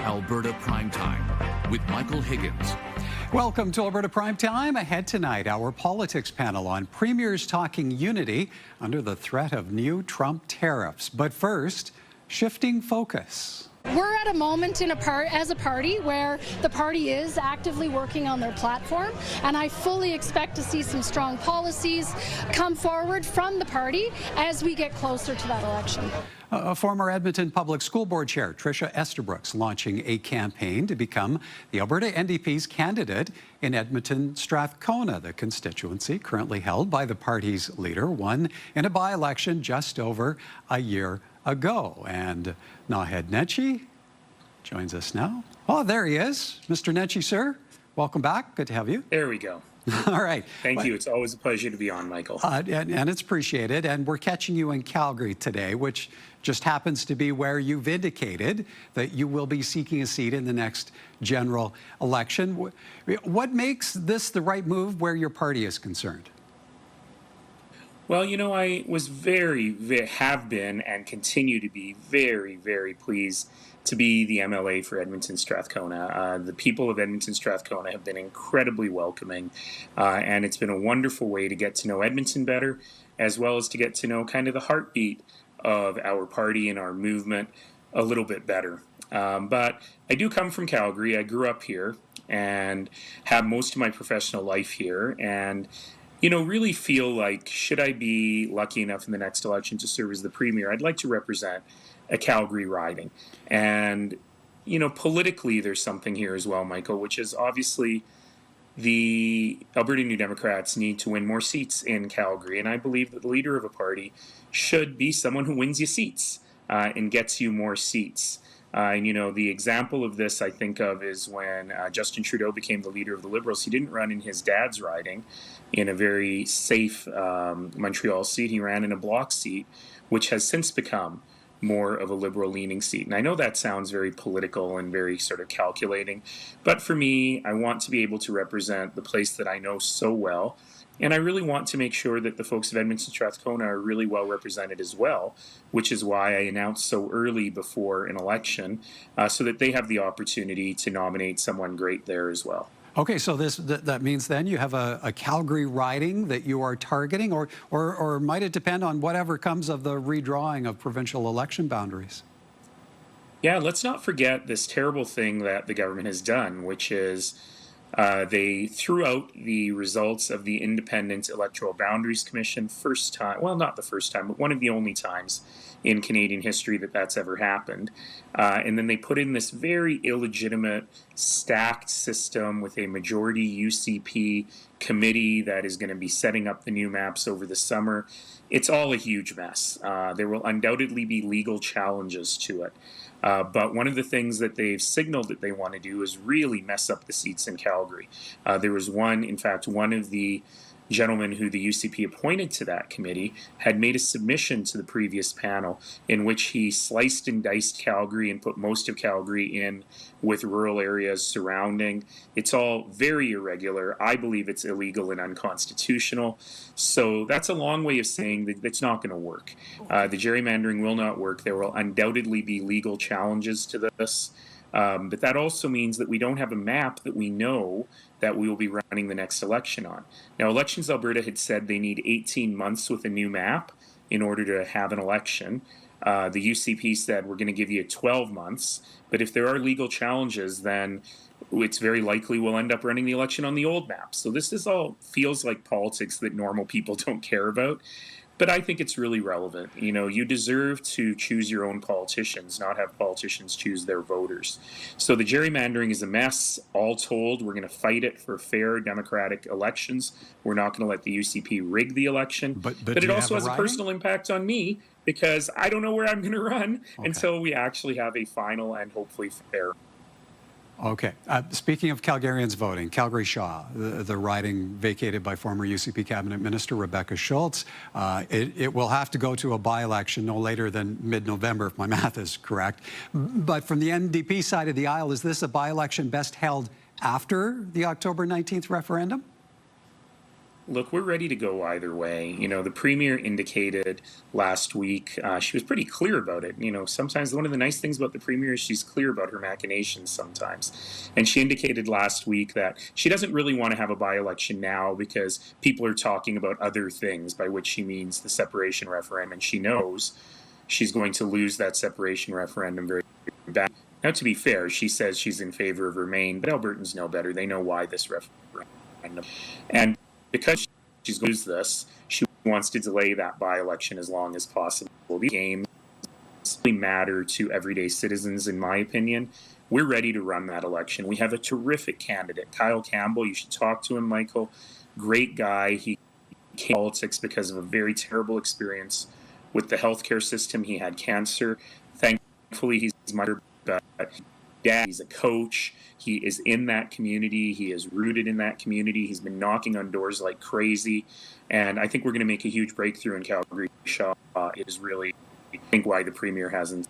Alberta Primetime with Michael Higgins. Welcome to Alberta Primetime. Ahead tonight, our politics panel on premiers talking unity under the threat of new Trump tariffs. But first, shifting focus. We're at a moment as a party where the party is actively working on their platform, and I fully expect to see some strong policies come forward from the party as we get closer to that election. Former Edmonton Public School Board Chair Tricia Estabrooks launching a campaign to become the Alberta NDP's candidate in Edmonton Strathcona, the constituency currently held by the party's leader, won in a by-election just over a year ago. And Naheed Nenshi joins us now. Oh, there he is. Mr. Nenshi, sir, welcome back. Good to have you. There we go. All right. Thank you. It's always a pleasure to be on, Michael. And it's appreciated. And we're catching you in Calgary today, which just happens to be where you've indicated that you will be seeking a seat in the next general election. What makes this the right move where your party is concerned? Well, you know, I was have been and continue to be very pleased to be the MLA for Edmonton Strathcona. The people of Edmonton Strathcona have been incredibly welcoming, and it's been a wonderful way to get to know Edmonton better, as well as to get to know kind of the heartbeat of our party and our movement a little bit better. But I do come from Calgary. I grew up here and have most of my professional life here, and you know, really feel like, should I be lucky enough in the next election to serve as the premier, I'd like to represent a Calgary riding. And, you know, politically, there's something here as well, Michael, which is obviously the Alberta New Democrats need to win more seats in Calgary. And I believe that the leader of a party should be someone who wins you seats and gets you more seats. And, you know, the example of this I think of is when Justin Trudeau became the leader of the Liberals. He didn't run in his dad's riding in a very safe Montreal seat. He ran in a bloc seat, which has since become more of a Liberal-leaning seat. And I know that sounds very political and very sort of calculating, but for me, I want to be able to represent the place that I know so well. And I really want to make sure that the folks of Edmonton Strathcona are really well represented as well, which is why I announced so early before an election, so that they have the opportunity to nominate someone great there as well. Okay, so that means then you have a Calgary riding that you are targeting, or might it depend on whatever comes of the redrawing of provincial election boundaries? Yeah, let's not forget this terrible thing that the government has done, which is they threw out the results of the Independent Electoral Boundaries Commission first time, well, not the first time, but one of the only times in Canadian history that that's ever happened. And then they put in this very illegitimate, stacked system with a majority UCP committee that is going to be setting up the new maps over the summer. It's all a huge mess. There will undoubtedly be legal challenges to it. But one of the things that they've signaled that they want to do is really mess up the seats in Calgary. There was one of the gentleman who the UCP appointed to that committee had made a submission to the previous panel in which he sliced and diced Calgary and put most of Calgary in with rural areas surrounding. It's all very irregular. I believe it's illegal and unconstitutional. So that's a long way of saying that it's not going to work. The gerrymandering will not work. There will undoubtedly be legal challenges to this. But that also means that we don't have a map that we know that we will be running the next election on. Now, Elections Alberta had said they need 18 months with a new map in order to have an election. The UCP said we're going to give you 12 months, but if there are legal challenges, then it's very likely we'll end up running the election on the old map. So this is all feels like politics that normal people don't care about. But I think it's really relevant. You know, you deserve to choose your own politicians, not have politicians choose their voters. So the gerrymandering is a mess. All told, we're going to fight it for fair democratic elections. We're not going to let the UCP rig the election. But it also has a personal impact on me because I don't know where I'm going to run until we actually have a final and hopefully fair. Okay. Speaking of Calgarians voting, Calgary Shaw, the riding vacated by former UCP Cabinet Minister Rebecca Schultz, it will have to go to a by-election no later than mid-November, if my math is correct. But from the NDP side of the aisle, is this a by-election best held after the October 19th referendum? Look, we're ready to go either way. You know, the Premier indicated last week, she was pretty clear about it. You know, sometimes one of the nice things about the Premier is she's clear about her machinations sometimes. And she indicated last week that she doesn't really want to have a by-election now because people are talking about other things, by which she means the separation referendum. And she knows she's going to lose that separation referendum very bad. Now, to be fair, she says she's in favor of Remain, but Albertans know better. They know why this referendum. And because she's going to lose this, she wants to delay that by-election as long as possible. These games really matter to everyday citizens, in my opinion. We're ready to run that election. We have a terrific candidate, Kyle Campbell. You should talk to him, Michael. Great guy. He came to politics because of a very terrible experience with the healthcare system. He had cancer. Thankfully, he's mother. Dad, he's a coach. He is in that community. He is rooted in that community. He's been knocking on doors like crazy. And I think we're going to make a huge breakthrough in Calgary. Is really, I think, why the Premier hasn't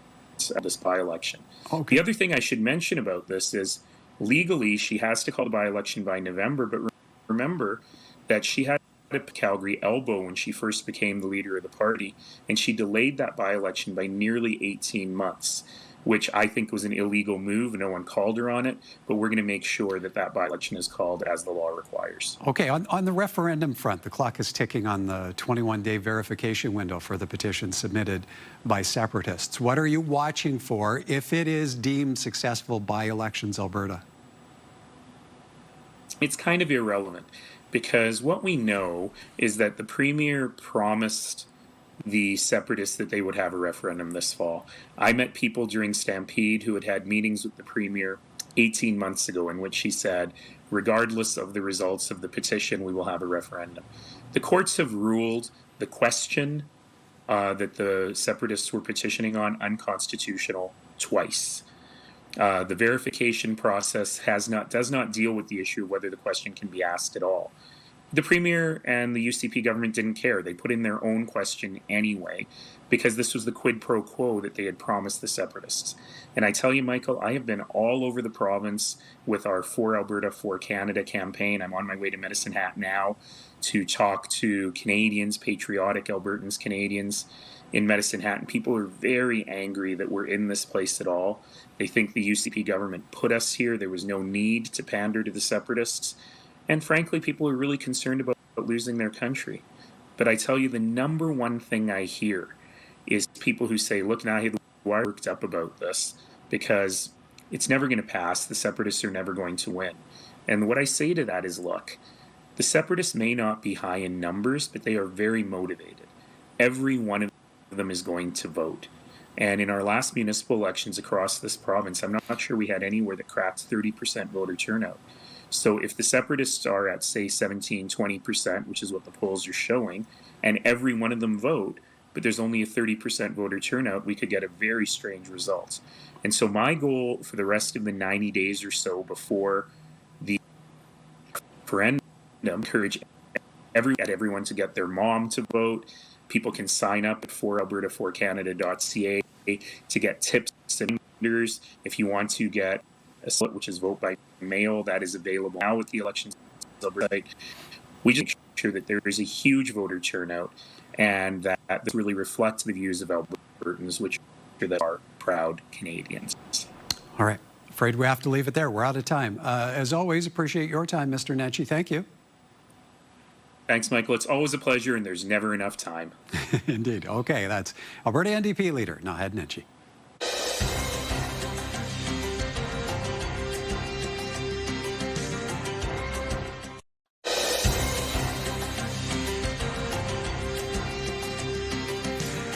this by-election. Okay. The other thing I should mention about this is legally she has to call the by-election by November, but remember that she had a Calgary elbow when she first became the leader of the party, and she delayed that by-election by nearly 18 months. Which I think was an illegal move. No one called her on it, but we're going to make sure that that by-election is called as the law requires. Okay, on the referendum front, the clock is ticking on the 21-day verification window for the petition submitted by separatists. What are you watching for if it is deemed successful by Elections Alberta? It's kind of irrelevant because what we know is that the Premier promised the separatists that they would have a referendum this fall. I met people during Stampede who had had meetings with the Premier 18 months ago in which she said, regardless of the results of the petition, we will have a referendum. The courts have ruled the question that the separatists were petitioning on unconstitutional twice. The verification process does not deal with the issue of whether the question can be asked at all. The Premier and the UCP government didn't care. They put in their own question anyway, because this was the quid pro quo that they had promised the separatists. And I tell you, Michael, I have been all over the province with our For Alberta, For Canada campaign. I'm on my way to Medicine Hat now to talk to Canadians, patriotic Albertans, Canadians in Medicine Hat. And people are very angry that we're in this place at all. They think the UCP government put us here. There was no need to pander to the separatists. And frankly, people are really concerned about losing their country. But I tell you, the number one thing I hear is people who say, look, Naheed, why are you worked up about this? Because it's never going to pass. The separatists are never going to win. And what I say to that is, look, the separatists may not be high in numbers, but they are very motivated. Every one of them is going to vote. And in our last municipal elections across this province, I'm not sure we had anywhere that cracked 30% voter turnout. So if the separatists are at, say, 17, 20%, which is what the polls are showing, and every one of them vote, but there's only a 30% voter turnout, we could get a very strange result. And so my goal for the rest of the 90 days or so before the referendum, encourage everyone to get their mom to vote. People can sign up at foralberta4canada.ca to get tips and vendors. If you want to get a slip, which is vote by mail, that is available now with the elections site. We just make sure that there is a huge voter turnout and that this really reflects the views of Albertans, which are proud Canadians. All right. Afraid we have to leave it there. We're out of time. As always, appreciate your time, Mr. Nenshi. Thank you. Thanks, Michael. It's always a pleasure, and there's never enough time. Indeed. Okay, that's Alberta NDP leader Naheed Nenshi.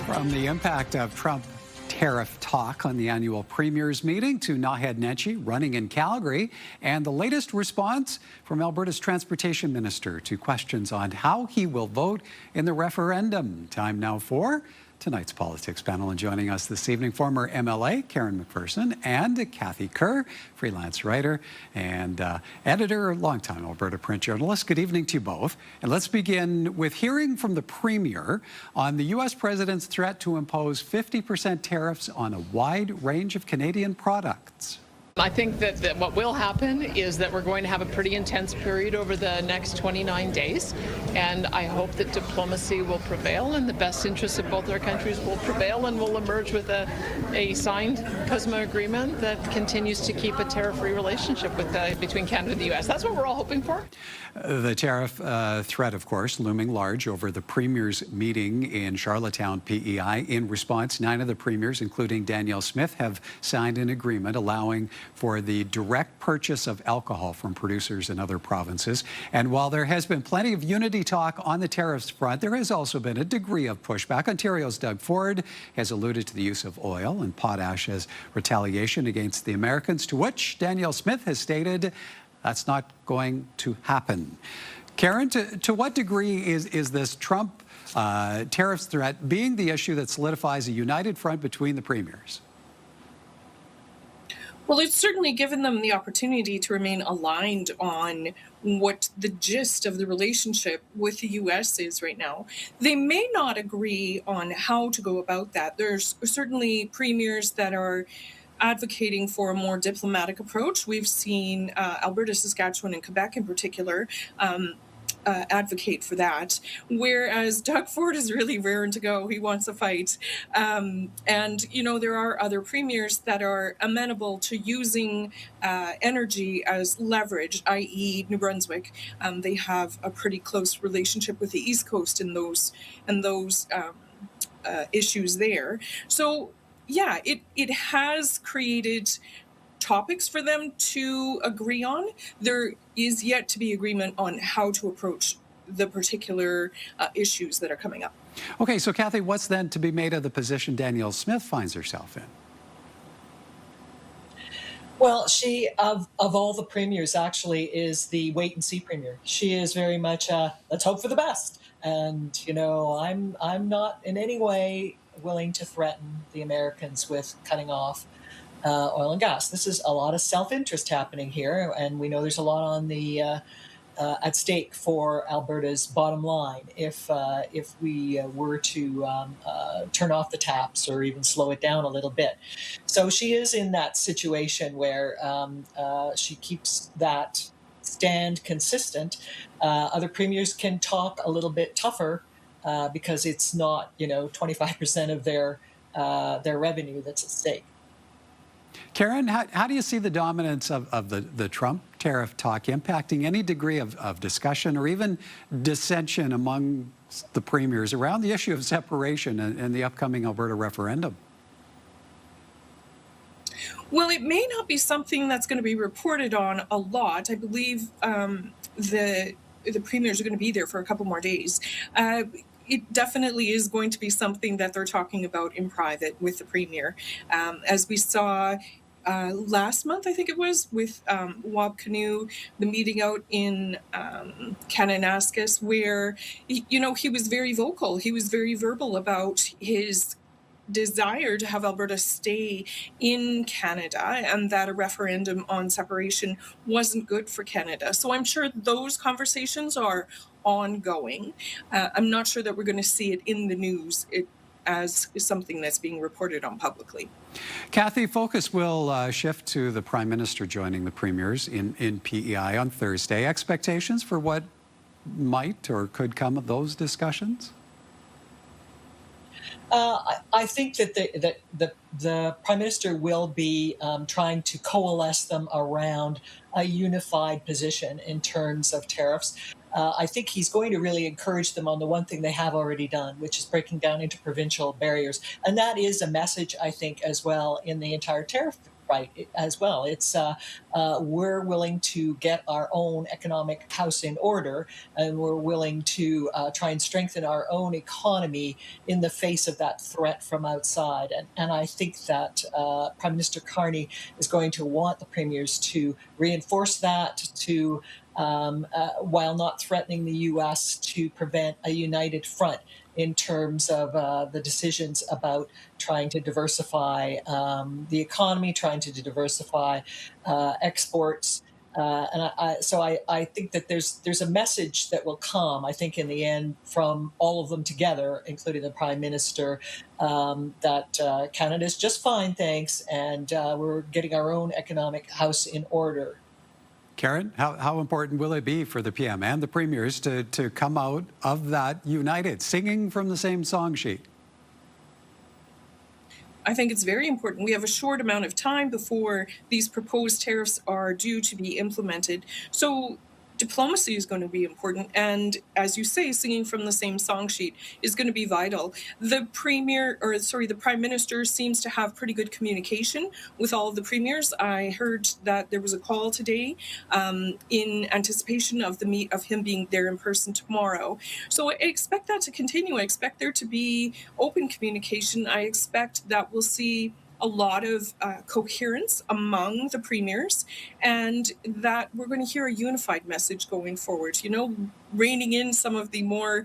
From the impact of Trump tariff talk on the annual Premier's meeting to Naheed Nenshi running in Calgary, and the latest response from Alberta's Transportation Minister to questions on how he will vote in the referendum. Time now for tonight's politics panel, and joining us this evening, former MLA Karen McPherson and Kathy Kerr, freelance writer and editor, longtime Alberta print journalist. Good evening to you both. And let's begin with hearing from the Premier on the U.S. President's threat to impose 50% tariffs on a wide range of Canadian products. I think that what will happen is that we're going to have a pretty intense period over the next 29 days, and I hope that diplomacy will prevail and the best interests of both our countries will prevail, and we'll emerge with a signed CUSMA agreement that continues to keep a tariff-free relationship between Canada and the U.S. That's what we're all hoping for. The tariff threat, of course, looming large over the Premier's meeting in Charlottetown, PEI. In response, 9 of the Premiers, including Danielle Smith, have signed an agreement allowing for the direct purchase of alcohol from producers in other provinces. And while there has been plenty of unity talk on the tariffs front, there has also been a degree of pushback. Ontario's Doug Ford has alluded to the use of oil and potash as retaliation against the Americans, to which Danielle Smith has stated that's not going to happen. Karen, to what degree is this Trump tariffs threat being the issue that solidifies a united front between the premiers? Well, it's certainly given them the opportunity to remain aligned on what the gist of the relationship with the U.S. is right now. They may not agree on how to go about that. There's certainly premiers that are advocating for a more diplomatic approach. We've seen Alberta, Saskatchewan, and Quebec in particular advocate for that, whereas Doug Ford is really raring to go. He wants a fight. And, you know, there are other premiers that are amenable to using energy as leverage, i.e. New Brunswick. They have a pretty close relationship with the East Coast in those issues there. So, yeah, it has created topics for them to agree on. There is yet to be agreement on how to approach the particular issues that are coming up. Okay, so Kathy, what's then to be made of the position Danielle Smith finds herself in? Well, she, of all the premiers, actually is the wait-and-see premier. She is very much, let's hope for the best. And, you know, I'm not in any way willing to threaten the Americans with cutting off oil and gas. This is a lot of self-interest happening here, and we know there's a lot on the at stake for Alberta's bottom line if we were to turn off the taps or even slow it down a little bit. So she is in that situation where she keeps that stand consistent. Other premiers can talk a little bit tougher because it's not, 25% of their revenue that's at stake. Karen, how do you see the dominance of the Trump tariff talk impacting any degree of discussion or even dissension among the premiers around the issue of separation and the upcoming Alberta referendum? Well, it may not be something that's going to be reported on a lot. I believe the premiers are going to be there for a couple more days. It definitely is going to be something that they're talking about in private with the premier. As we saw last month, I think it was, with Wab Kinew, the meeting out in Kananaskis, where, he was very vocal. He was very verbal about his desire to have Alberta stay in Canada and that a referendum on separation wasn't good for Canada. So I'm sure those conversations are ongoing. I'm not sure that we're going to see it in the news as something that's being reported on publicly. Kathy, focus will shift to the Prime Minister joining the premiers in PEI on Thursday. Expectations for what might or could come of those discussions? I think that the Prime Minister will be trying to coalesce them around a unified position in terms of tariffs. I think he's going to really encourage them on the one thing they have already done, which is breaking down into provincial barriers. And that is a message, I think, as well in the entire tariff fight as well. It's we're willing to get our own economic house in order, and we're willing to try and strengthen our own economy in the face of that threat from outside. And I think that Prime Minister Carney is going to want the premiers to reinforce that, to while not threatening the U.S., to prevent a united front in terms of the decisions about trying to diversify the economy, trying to diversify exports, I think that there's a message that will come, I think, in the end from all of them together, including the Prime Minister, that Canada's just fine, thanks, and we're getting our own economic house in order. Karen, how important will it be for the PM and the premiers to come out of that united, singing from the same song sheet? I think it's very important. We have a short amount of time before these proposed tariffs are due to be implemented. So diplomacy is going to be important. And as you say, singing from the same song sheet is going to be vital. The Prime Minister seems to have pretty good communication with all of the premiers. I heard that there was a call today in anticipation of him being there in person tomorrow. So I expect that to continue. I expect there to be open communication. I expect that we'll see a lot of coherence among the premiers, and that we're going to hear a unified message going forward, reining in some of the more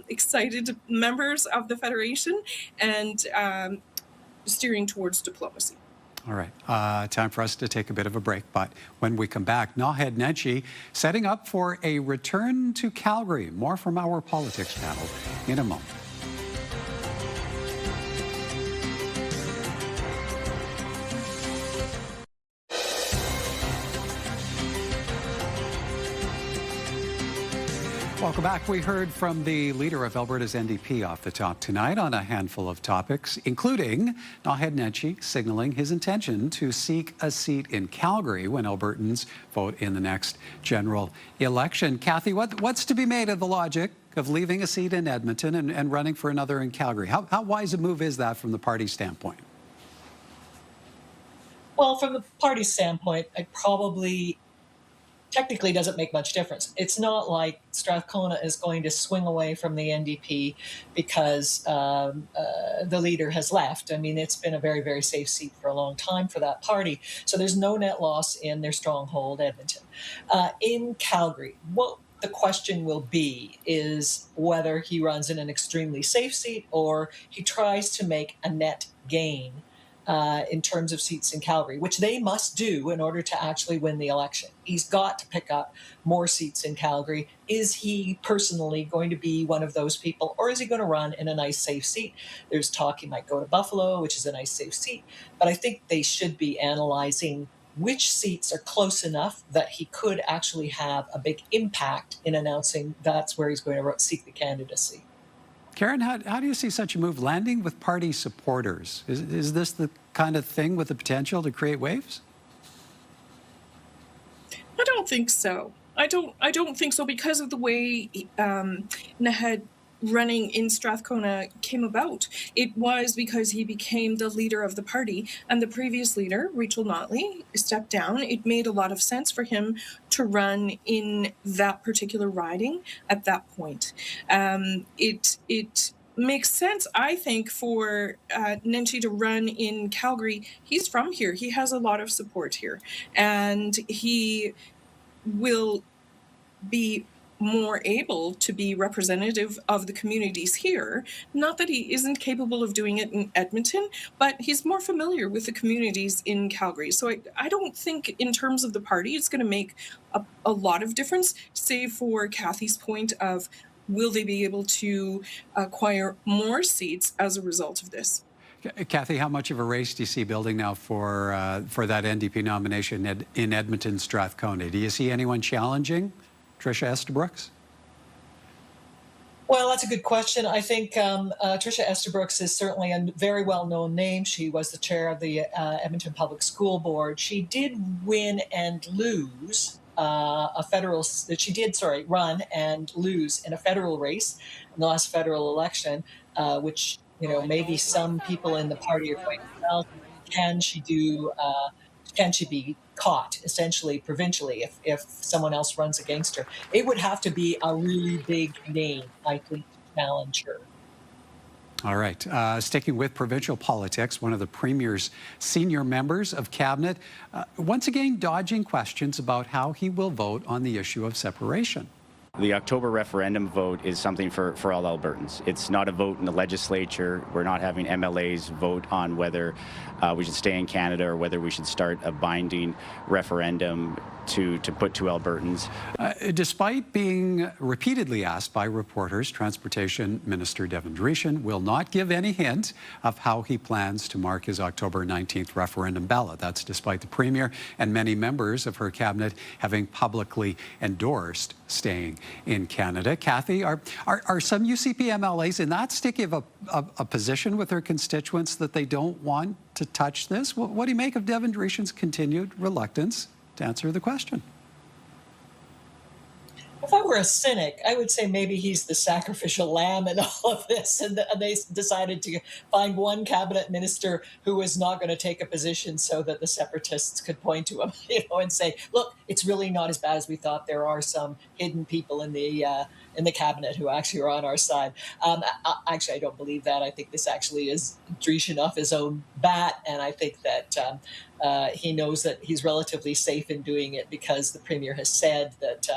excited members of the Federation and steering towards diplomacy. All right, time for us to take a bit of a break, but when we come back, Naheed Nenshi setting up for a return to Calgary. More from our politics panel in a moment. Welcome back. We heard from the leader of Alberta's NDP off the top tonight on a handful of topics, including Naheed Nenshi signaling his intention to seek a seat in Calgary when Albertans vote in the next general election. Kathy, what's to be made of the logic of leaving a seat in Edmonton and running for another in Calgary? How wise a move is that from the party standpoint? Well, from the party standpoint, it probably technically doesn't make much difference. It's not like Strathcona is going to swing away from the NDP because the leader has left. I mean, it's been a very, very safe seat for a long time for that party. So there's no net loss in their stronghold, Edmonton. In Calgary, what the question will be is whether he runs in an extremely safe seat or he tries to make a net gain in terms of seats in Calgary, which they must do in order to actually win the election. He's got to pick up more seats in Calgary. Is he personally going to be one of those people, or is he going to run in a nice, safe seat? There's talk he might go to Buffalo, which is a nice, safe seat. But I think they should be analyzing which seats are close enough that he could actually have a big impact in announcing that's where he's going to seek the candidacy. Karen, how do you see such a move landing with party supporters? Is this the kind of thing with the potential to create waves? I don't think so. I don't think so because of the way Naheed running in Strathcona came about. It was because he became the leader of the party, and the previous leader, Rachel Notley, stepped down. It made a lot of sense for him to run in that particular riding at that point. It makes sense, I think, for Nenshi to run in Calgary. He's from here. He has a lot of support here, and he will be more able to be representative of the communities here. Not that he isn't capable of doing it in Edmonton, but he's more familiar with the communities in Calgary. So I don't think in terms of the party it's going to make a lot of difference, save for Kathy's point of will they be able to acquire more seats as a result of this. Kathy, how much of a race do you see building now for that NDP nomination in Edmonton, Strathcona? Do you see anyone challenging Tricia Estabrooks? Well, that's a good question. I think Tricia Estabrooks is certainly a very well-known name. She was the chair of the Edmonton Public School Board. She did win and lose run and lose in a federal race in the last federal election, which, maybe some people in the party are going, well, can she be caught, essentially, provincially, if someone else runs against her? It would have to be a really big name, I think, to challenge her. All right. Sticking with provincial politics, one of the Premier's senior members of Cabinet, once again dodging questions about how he will vote on the issue of separation. the October referendum vote is something for all Albertans. It's not a vote in the legislature. We're not having MLAs vote on whether we should stay in Canada or whether we should start a binding referendum to put to Albertans. Despite being repeatedly asked by reporters, Transportation Minister Devin Dreeshen will not give any hint of how he plans to mark his October 19th referendum ballot. That's despite the Premier and many members of her cabinet having publicly endorsed staying in Canada. Kathy, are some UCP MLAs in that sticky of a position with their constituents that they don't want to touch this? What do you make of Devin Dreeshen's continued reluctance to answer the question? If I were a cynic, I would say maybe he's the sacrificial lamb in all of this, and they decided to find one cabinet minister who was not going to take a position so that the separatists could point to him, and say, "Look, it's really not as bad as we thought. There are some hidden people in the cabinet who actually are on our side." Actually, I don't believe that. I think this actually is Dreeshen off his own bat, and I think that he knows that he's relatively safe in doing it because the Premier has said that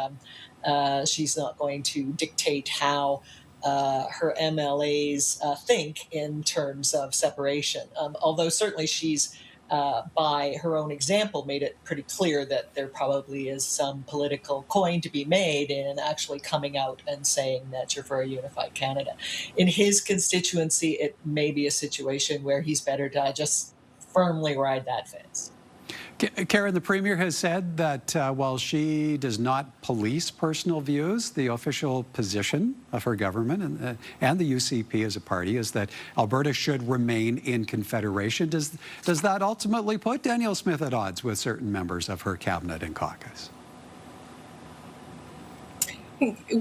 she's not going to dictate how her MLAs think in terms of separation. Although certainly she's, by her own example, made it pretty clear that there probably is some political coin to be made in actually coming out and saying that you're for a unified Canada. In his constituency, it may be a situation where he's better to just firmly ride that fence. Karen, the Premier has said that while she does not police personal views, the official position of her government and the UCP as a party is that Alberta should remain in Confederation. Does that ultimately put Danielle Smith at odds with certain members of her cabinet and caucus?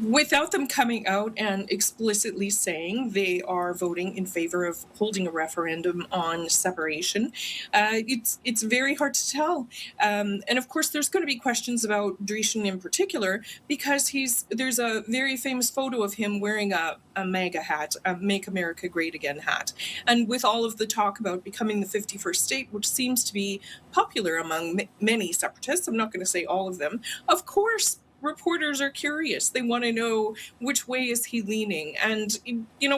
Without them coming out and explicitly saying they are voting in favor of holding a referendum on separation, it's very hard to tell. And of course, there's going to be questions about Dreeshen in particular, because there's a very famous photo of him wearing a MAGA hat, a Make America Great Again hat. And with all of the talk about becoming the 51st state, which seems to be popular among many separatists, I'm not going to say all of them, of course, reporters are curious. They want to know which way is he leaning. And,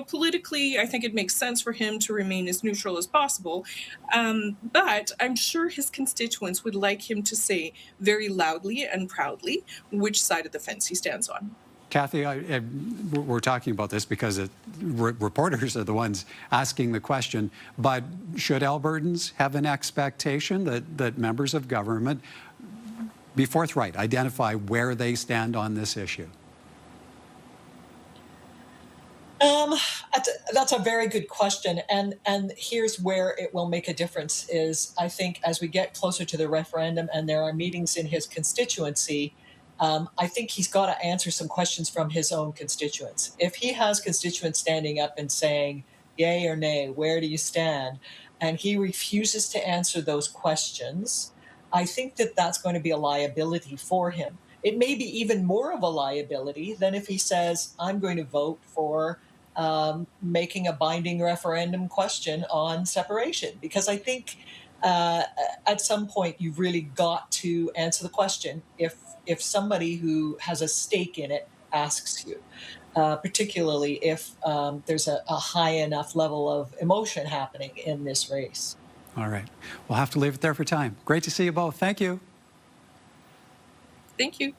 politically, I think it makes sense for him to remain as neutral as possible. But I'm sure his constituents would like him to say very loudly and proudly which side of the fence he stands on. Kathy, we're talking about this because reporters are the ones asking the question, but should Albertans have an expectation that members of government be forthright, identify where they stand on this issue? That's a very good question, and here's where it will make a difference is, I think, as we get closer to the referendum and there are meetings in his constituency, I think he's got to answer some questions from his own constituents. If he has constituents standing up and saying, yay or nay, where do you stand? And he refuses to answer those questions, I think that that's going to be a liability for him. It may be even more of a liability than if he says, I'm going to vote for making a binding referendum question on separation. Because I think at some point you've really got to answer the question if somebody who has a stake in it asks you, particularly if there's a high enough level of emotion happening in this race. All right. We'll have to leave it there for time. Great to see you both. Thank you. Thank you.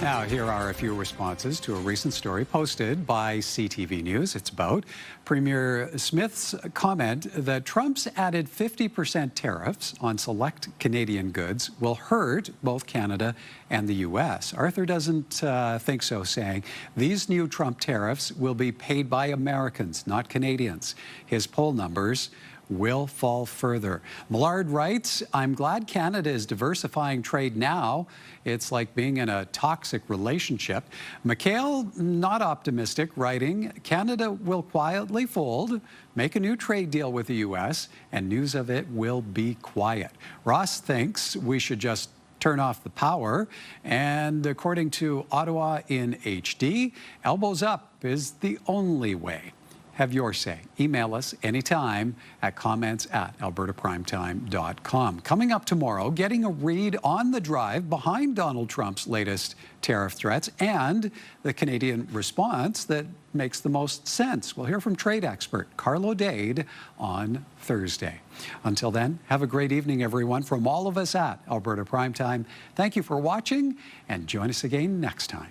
Now, here are a few responses to a recent story posted by CTV News. It's about Premier Smith's comment that Trump's added 50% tariffs on select Canadian goods will hurt both Canada and the U.S. Arthur doesn't think so, saying these new Trump tariffs will be paid by Americans, not Canadians. His poll numbers will fall further. Millard writes, I'm glad Canada is diversifying trade now. It's like being in a toxic relationship. Mikhail, not optimistic, writing, Canada will quietly fold, make a new trade deal with the U.S., and news of it will be quiet. Ross thinks we should just turn off the power. And according to Ottawa in HD, elbows up is the only way. Have your say. Email us anytime at comments@albertaprimetime.com. Coming up tomorrow, getting a read on the drive behind Donald Trump's latest tariff threats and the Canadian response that makes the most sense. We'll hear from trade expert Carlo Dade on Thursday. Until then, have a great evening, everyone. From all of us at Alberta Primetime, thank you for watching, and join us again next time.